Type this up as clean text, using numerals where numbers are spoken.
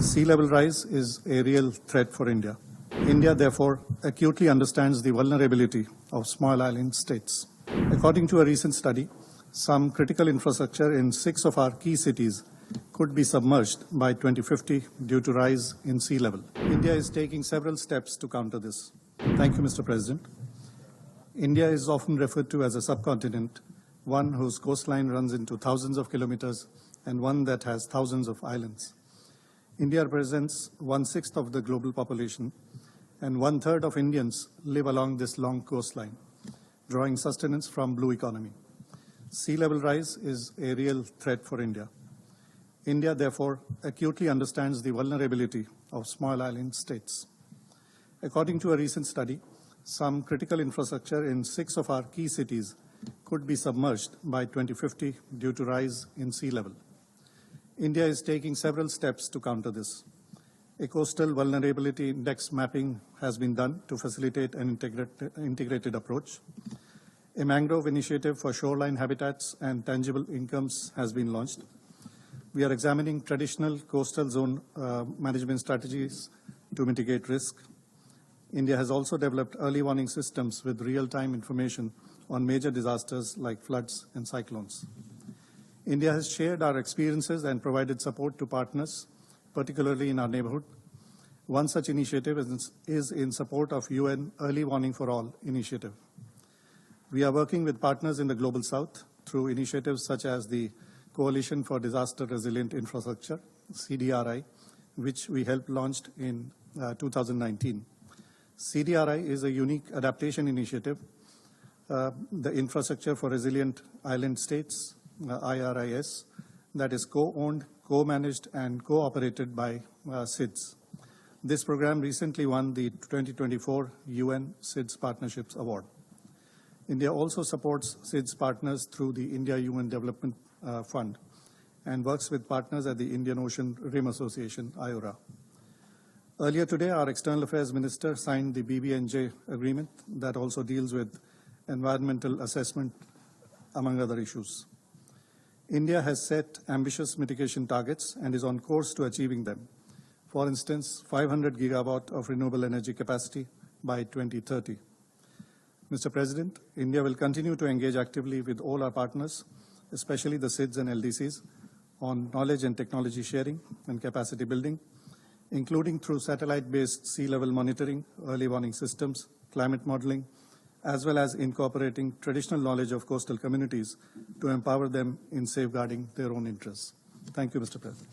Sea level rise is a real threat for India. India, therefore, acutely understands the vulnerability of small island states. According to a recent study, some critical infrastructure in 6 of our key cities could be submerged by 2050 due to rise in sea level. India is taking several steps to counter this. Thank you, Mr. President. India is often referred to as a subcontinent, one whose coastline runs into thousands of kilometers and one that has thousands of islands. India represents 1/6 of the global population, and 1/3 of Indians live along this long coastline, drawing sustenance from blue economy. Sea level rise is a real threat for India. India, therefore, acutely understands the vulnerability of small island states. According to a recent study, some critical infrastructure in 6 of our key cities could be submerged by 2050 due to rise in sea level. India is taking several steps to counter this. A coastal vulnerability index mapping has been done to facilitate an integrated approach. A mangrove initiative for shoreline habitats and tangible incomes has been launched. We are examining traditional coastal zone management strategies to mitigate risk. India has also developed early warning systems with real-time information on major disasters like floods and cyclones. India has shared our experiences and provided support to partners, particularly in our neighborhood. One such initiative is in support of UN Early Warning for All initiative. We are working with partners in the Global South through initiatives such as the Coalition for Disaster Resilient Infrastructure, CDRI, which we helped launched in 2019. CDRI is a unique adaptation initiative, the Infrastructure for Resilient Island States, IRIS, that is co-owned, co-managed, and co-operated by SIDS. This program recently won the 2024 UN SIDS Partnerships Award. India also supports SIDS partners through the India Human Development Fund and works with partners at the Indian Ocean Rim Association, IORA. Earlier today, our External Affairs Minister signed the BBNJ agreement that also deals with environmental assessment, among other issues. India has set ambitious mitigation targets and is on course to achieving them. For instance, 500 gigawatt of renewable energy capacity by 2030. Mr. President, India will continue to engage actively with all our partners, especially the SIDS and LDCs, on knowledge and technology sharing and capacity building, including through satellite-based sea level monitoring, early warning systems, climate modeling, as well as incorporating traditional knowledge of coastal communities to empower them in safeguarding their own interests. Thank you, Mr. President.